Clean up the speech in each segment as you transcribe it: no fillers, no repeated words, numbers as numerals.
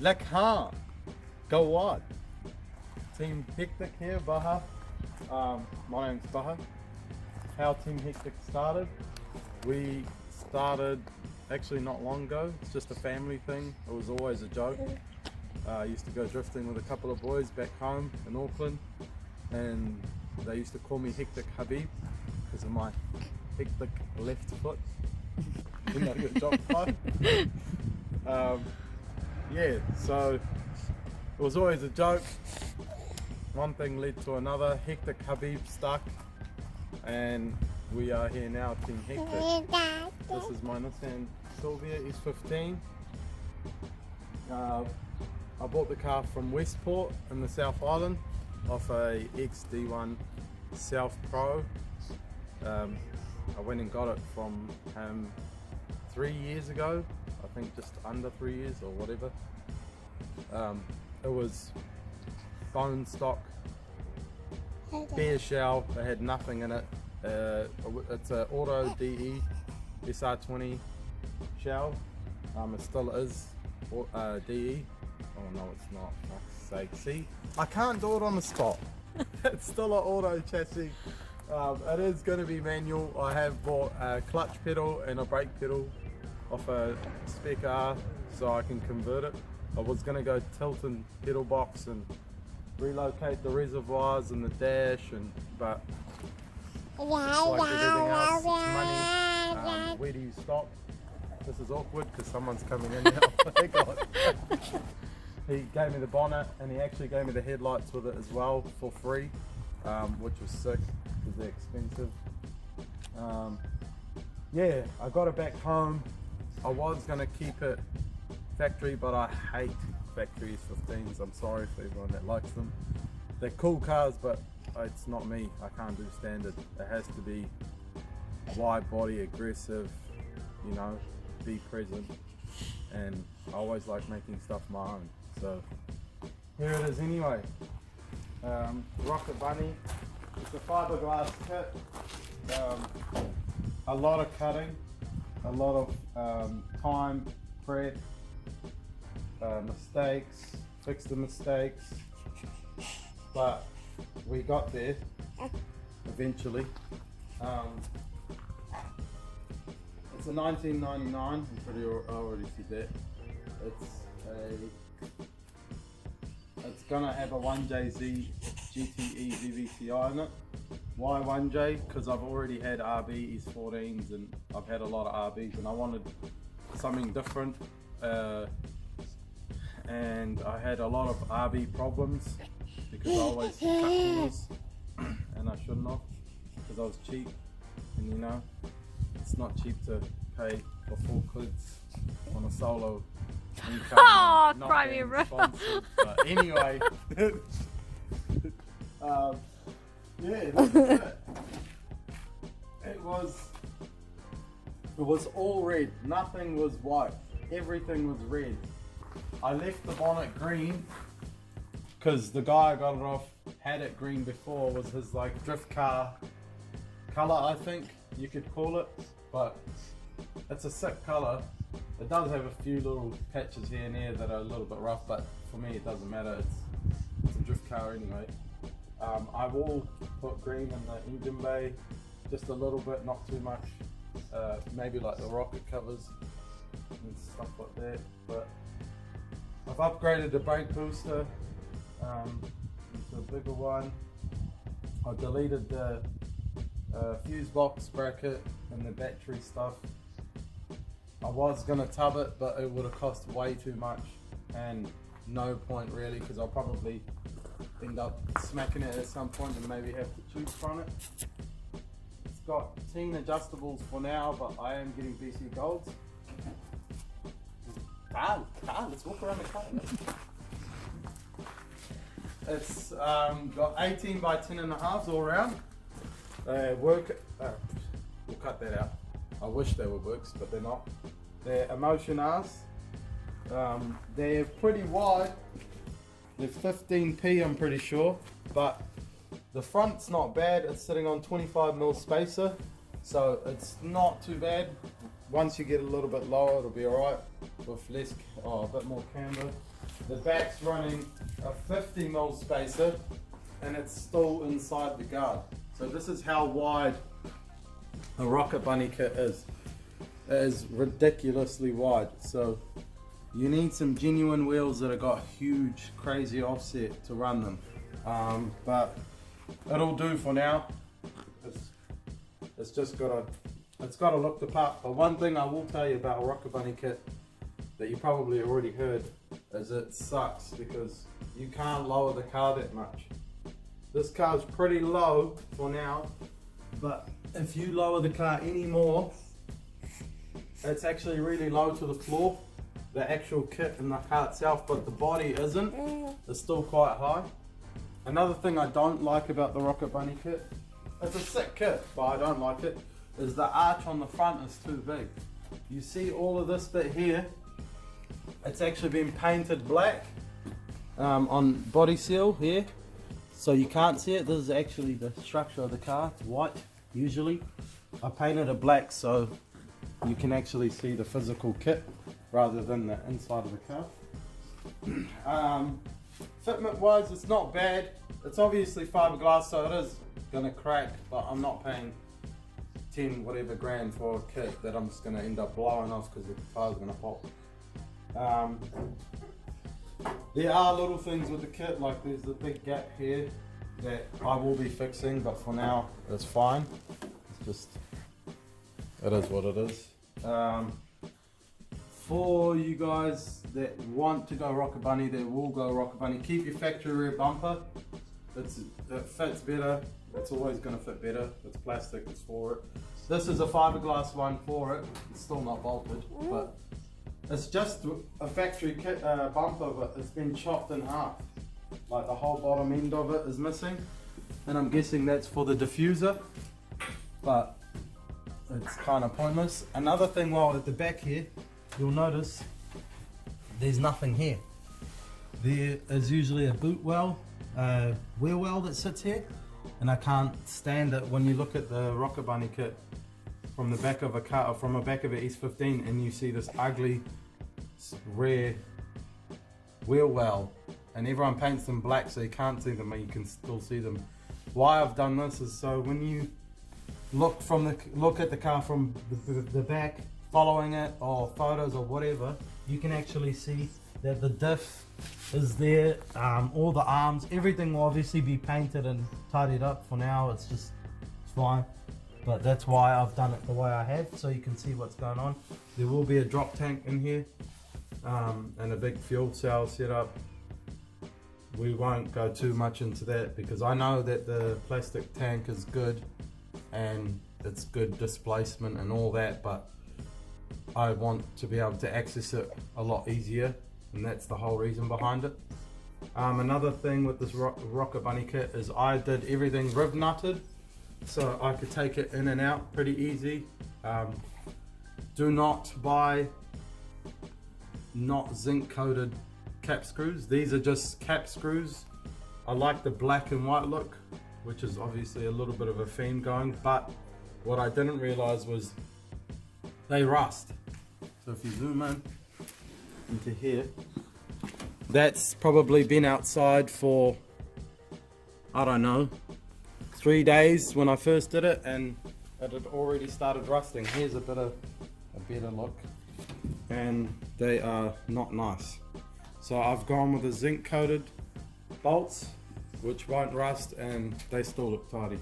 Lekha, go wide. Team Hektik here, Baha. My name's Baha. How Team Hektik started? We started actually not long ago. It's just a family thing. It was always a joke. I used to go drifting with a couple of boys back home in Auckland, and they used to call me Hektik Habib because of my hectic left foot. You know, your job fight. Yeah, so it was always a joke. One thing led to another. Hektik Habib stuck, and we are here now, Team Hektik. This is my Nissan Sylvia S15. I bought the car from Westport in the South Island off a XD1 South Pro. I went and got it from him 3 years ago, I think just under 3 years or whatever. It was bone stock, bare shell, they had nothing in it. It's an Auto DE SR20 shell. It still is DE. Oh no, it's not. For fuck's sake. See, I can't do it on the spot. It's still an auto chassis. It is going to be manual. I have bought a clutch pedal and a brake pedal off a Spec R so I can convert it. I was going to go tilt and pedal box and relocate the reservoirs and the dash, but just like everything else, it's money. Where do you stop? This is awkward because someone's coming in now. Thank God. He gave me the bonnet and he actually gave me the headlights with it as well for free, which was sick because they're expensive. Yeah, I got it back home. I was going to keep it factory, but I hate factory S15s. I'm sorry for everyone that likes them. They're cool cars, but it's not me. I can't do standard. It has to be wide body, aggressive, you know, be present. And I always like making stuff my own. So here it is anyway. Rocketbunny. It's a fiberglass kit. A lot of cutting, a lot of time, prep, mistakes, fix the mistakes, but we got there eventually. It's a 1999, I'm pretty I already see that. It's gonna have a 1JZ GTE VVTi in it. Why 1J? Because I've already had RB S14s and I've had a lot of RBs and I wanted something different. And I had a lot of RB problems because I always cut corners and I shouldn't have because I was cheap, and you know, it's not cheap to pay for 4 kids on a solo income. Oh, not cry me being a river. sponsored. But anyway, yeah, that's it. It was all red. Nothing was white. Everything was red. I left the bonnet green because the guy I got it off had it green before. Was his like drift car color, I think you could call it, but it's a sick color. It does have a few little patches here and there that are a little bit rough, but for me it doesn't matter. It's a drift car anyway. I will put green in the engine bay, just a little bit, not too much. Maybe like the rocket covers and stuff like that. But I've upgraded the brake booster into a bigger one. I deleted the fuse box bracket and the battery stuff. I was going to tub it, but it would have cost way too much and no point really, because I'll probably end up smacking it at some point and maybe have to choose from it. It's got teen adjustables for now, but I am getting BC Golds. Let's walk around the car. It's got 18 by 10.5 all around. We'll cut that out. I wish they were works, but they're not. They're Emotion R's. They're pretty wide. They're 15p, I'm pretty sure, but the front's not bad. It's sitting on 25mm spacer, so it's not too bad. once you get a little bit lower, it'll be alright with less, a bit more camber. The back's running a 50mm spacer and it's still inside the guard. So this is how wide a Rocketbunny kit is. It is ridiculously wide. So you need some genuine wheels that have got huge, crazy offset to run them. But it'll do for now. It's just gotta look the part. But one thing I will tell you about a Rocketbunny kit that you probably already heard is it sucks because you can't lower the car that much. This car's pretty low for now, but if you lower the car any more, it's actually really low to the floor, the actual kit in the car itself, but the body isn't. It's still quite high. Another thing I don't like about the Rocketbunny kit, it's a sick kit, but I don't like it, is the arch on the front is too big. You see all of this bit here, it's actually been painted black on body seal here, so you can't see it. This is actually the structure of the car. It's white usually. I painted it black so you can actually see the physical kit rather than the inside of the car. Fitment wise, it's not bad. It's obviously fiberglass, so it is gonna crack, but I'm not paying 10 whatever grand for a kit that I'm just gonna end up blowing off because the car's gonna pop. There are little things with the kit, like there's the big gap here that I will be fixing, but for now it's fine. It's just, it is what it is. For you guys that want to go Rocketbunny, that will go Rocketbunny, keep your factory rear bumper. It fits better. It's always going to fit better. It's plastic, it's for it. This is a fiberglass one for it. It's still not bolted, but it's just a factory kit, bumper, but it's been chopped in half. Like the whole bottom end of it is missing, and I'm guessing that's for the diffuser, but it's kind of pointless. Another thing, while at the back here, you'll notice there's nothing here. There is usually a boot well, wheel well that sits here, and I can't stand it when you look at the Rocketbunny kit from the back of a car, or from the back of an S15, and you see this ugly rare wheel well, and everyone paints them black so you can't see them, but you can still see them. Why I've done this is so when you look at the car from the back, following it, or photos or whatever, you can actually see that the diff is there. All the arms, everything will obviously be painted and tidied up. For now it's fine, but that's why I've done it the way I have, so you can see what's going on. There will be a drop tank in here, and a big fuel cell setup. We won't go too much into that because I know that the plastic tank is good and it's good displacement and all that, but I want to be able to access it a lot easier, and that's the whole reason behind it. Another thing with this Rocketbunny kit is I did everything rib nutted, so I could take it in and out pretty easy. Do not buy not zinc coated cap screws. These are just cap screws. I like the black and white look, which is obviously a little bit of a theme going, but what I didn't realize was they rust. So if you zoom in into here, that's probably been outside for, I don't know, 3 days when I first did it, and it had already started rusting. Here's a better look, and they are not nice. So I've gone with the zinc coated bolts, which won't rust, and they still look tidy.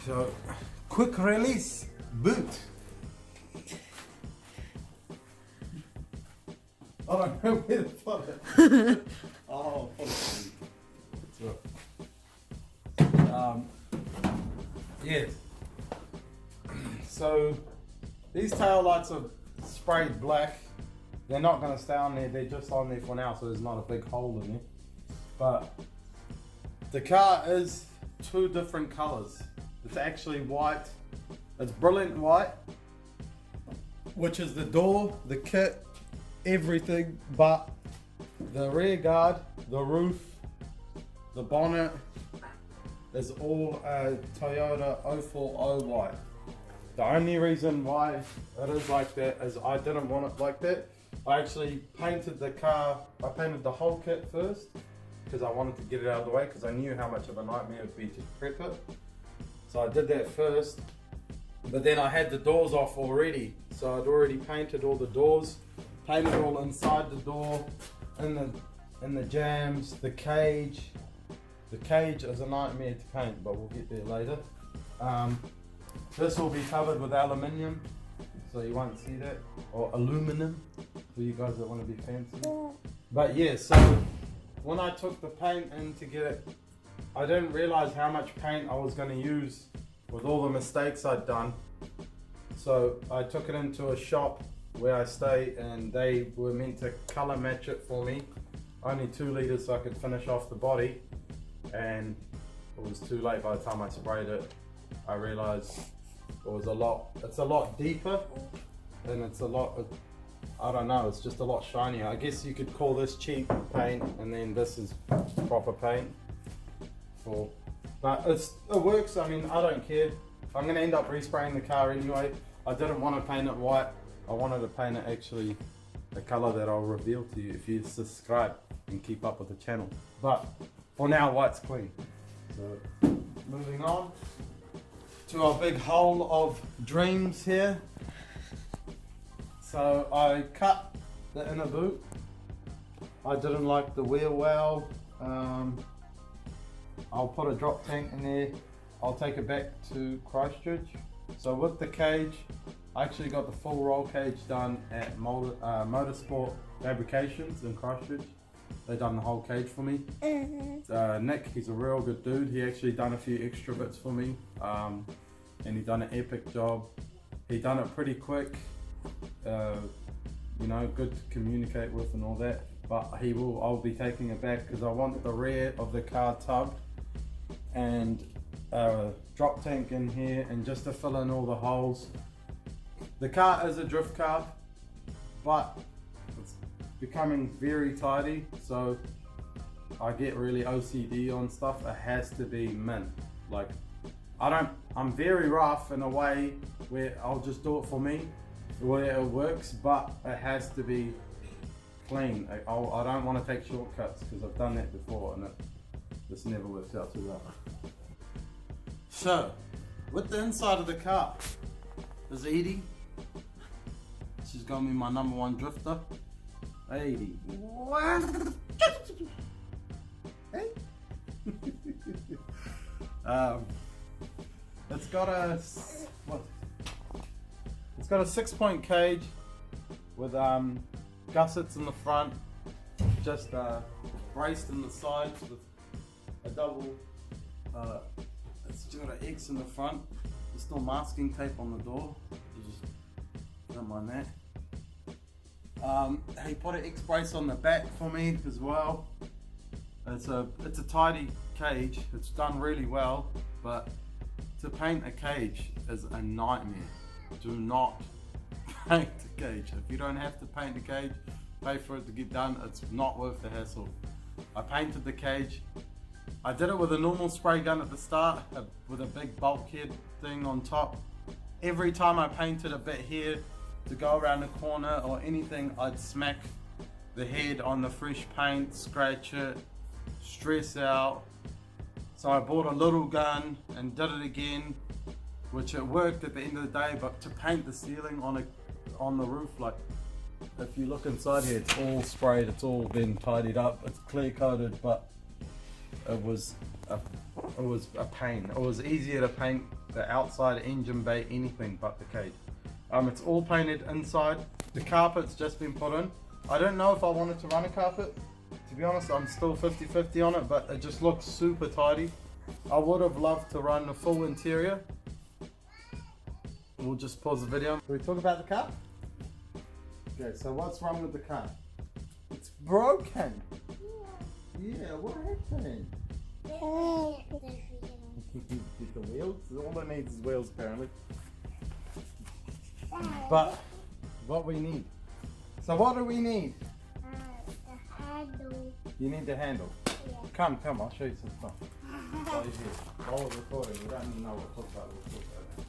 So quick release boot. I don't know where to put it. Oh, yes. So these tail lights are sprayed black. They're not going to stay on there. They're just on there for now, so there's not a big hole in there. But the car is two different colors. It's actually white. It's brilliant white, which is the door, the kit, everything, but the rear guard, the roof, the bonnet is all a Toyota 040 white. The only reason why it is like that is I didn't want it like that. I actually painted the car, I painted the whole kit first because I wanted to get it out of the way because I knew how much of a nightmare it would be to prep it. So I did that first, but then I had the doors off already. So I'd already painted all the doors, painted all inside the door, in the jams, the cage. The cage is a nightmare to paint, but we'll get there later. This will be covered with aluminium, so you won't see that, or aluminum for you guys that want to be fancy. But yeah, so when I took the paint in to get it, I didn't realize how much paint I was going to use with all the mistakes I'd done. So I took it into a shop where I stay, and they were meant to color match it for me. Only 2 liters so I could finish off the body, and it was too late. By the time I sprayed it, I realized it's a lot deeper, and it's a lot, I don't know, it's just a lot shinier. I guess you could call this cheap paint, and then this is proper paint. But it works. I mean, I don't care. I'm going to end up respraying the car anyway. I didn't want to paint it white. I wanted to paint it actually a color that I'll reveal to you if you subscribe and keep up with the channel. But for now, white's clean. So moving on to our big hole of dreams here. So I cut the inner boot. I didn't like the wheel well. I'll put a drop tank in there. I'll take it back to Christchurch. So with the cage, I actually got the full roll cage done at Motorsport Fabrications in Christchurch. They done the whole cage for me. Nick, he's a real good dude. He actually done a few extra bits for me, and he done an epic job. He done it pretty quick. You know, good to communicate with and all that. But I'll be taking it back because I want the rear of the car tubbed and drop tank in here, and just to fill in all the holes. The car is a drift car, but it's becoming very tidy, so I get really OCD on stuff. It has to be mint. Like, I'm very rough in a way where I'll just do it for me, where it works, but it has to be clean. I don't want to take shortcuts because I've done that before and this never works out too well. So, with the inside of the car is Edie. She's gonna be my #1 drifter. Edie. Hey. It's got a 6-point cage with gussets in the front, just braced in the sides with a double. It's got an X in the front. There's still masking tape on the door. You just don't mind that. He put an X brace on the back for me as well. It's a tidy cage. It's done really well, but to paint a cage is a nightmare. Do not paint a cage. If you don't have to paint a cage, pay for it to get done. It's not worth the hassle. I painted the cage. I did it with a normal spray gun at the start, with a big bulkhead thing on top. Every time I painted a bit here to go around the corner or anything, I'd smack the head on the fresh paint, scratch it, stress out. So I bought a little gun and did it again, which it worked at the end of the day. But to paint the ceiling on the roof, like if you look inside here, it's all sprayed, it's all been tidied up, it's clear coated, but it was a pain. It was easier to paint the outside engine bay, anything but the cage. It's all painted inside. The carpet's just been put in. I don't know if I wanted to run a carpet. To be honest, I'm still 50-50 on it, but it just looks super tidy. I would have loved to run the full interior. We'll just pause the video. Can we talk about the car? Okay, so what's wrong with the car? It's broken. Yeah, what happened? Get the wheels? All it needs is wheels apparently. But what we need. So what do we need? The handle. You need the handle. Yeah. Come, I'll show you some stuff. While you're here. While we're recording, we don't know what to talk about. We'll talk about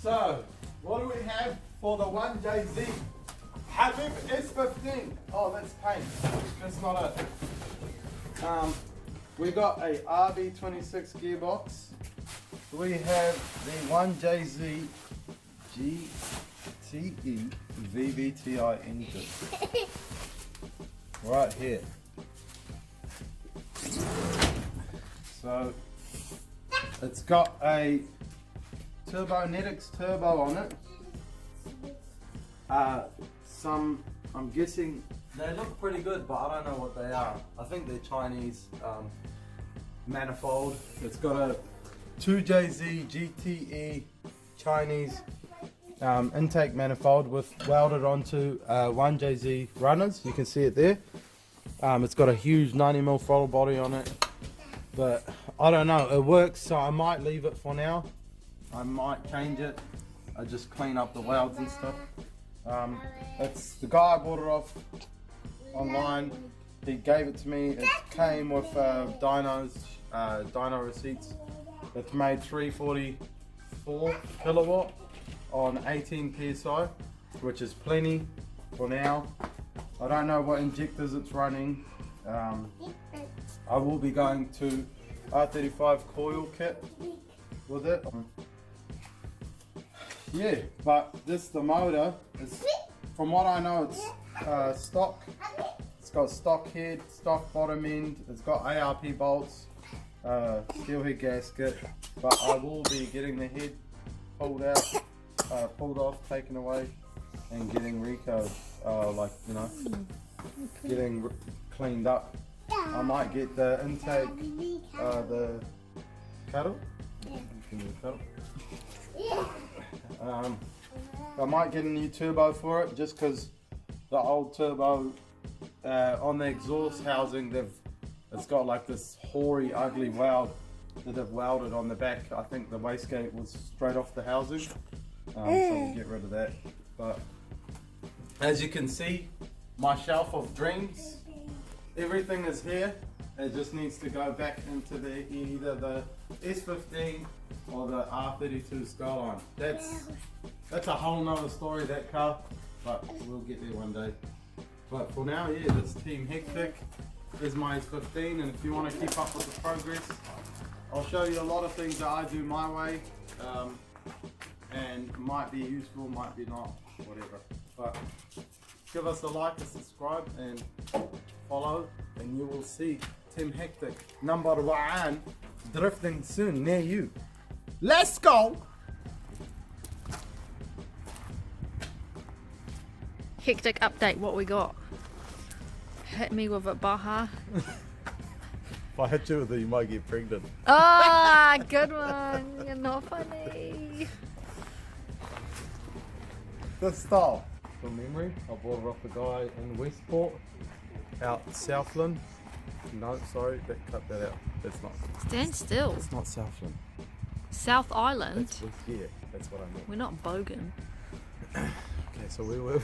So, what do we have for the 1JZ? Habib S15. Oh, that's paint. That's not it. We got a RB26 gearbox. We have the 1JZ GTE VVTi engine. Right here. So, it's got a Turbonetics turbo on it. I'm guessing they look pretty good, but I don't know what they are. I think they're Chinese manifold. It's got a 2JZ GTE Chinese intake manifold with welded onto 1JZ runners. You can see it there. It's got a huge 90mm throttle body on it, but I don't know. It works, so I might leave it for now. I might change it. I just clean up the welds and stuff. It's the guy I bought it off online. He gave it to me. It came with dyno receipts. It's made 344 kilowatt on 18 psi, which is plenty for now. I don't know what injectors it's running. I will be going to R35 coil kit with it. Yeah, but the motor is, from what I know, it's stock. It's got stock head, stock bottom end. It's got ARP bolts, steel head gasket. But I will be getting the head pulled out, pulled off, taken away, and getting recode, getting cleaned up. I might get the intake, the cattle. I might get a new turbo for it, just because the old turbo on the exhaust housing, it's got like this hoary, ugly weld that they've welded on the back. I think the wastegate was straight off the housing, so we'll get rid of that. But as you can see, my shelf of dreams, everything is here. It just needs to go back into either the S15 or the R32 Skyline. That's a whole nother story, that car, but we'll get there one day. But for now, yeah, this Team Hektik is my S15, and if you want to keep up with the progress, I'll show you a lot of things that I do my way, and might be useful, might be not, whatever. But give us a like, a subscribe, and follow, and you will see Team Hektik #1 drifting soon near you. Let's go! Hektik update, what we got? Hit me with it, Baha. If I hit you with it, you might get pregnant. Ah, good one. You're not funny. Good style. From memory, I bought it off the guy in Westport, out Southland. No, sorry, cut that out. That's not. Stand still. It's not Southland. South Island. Yeah, that's what I meant. We're not Bogan. Okay, so we were.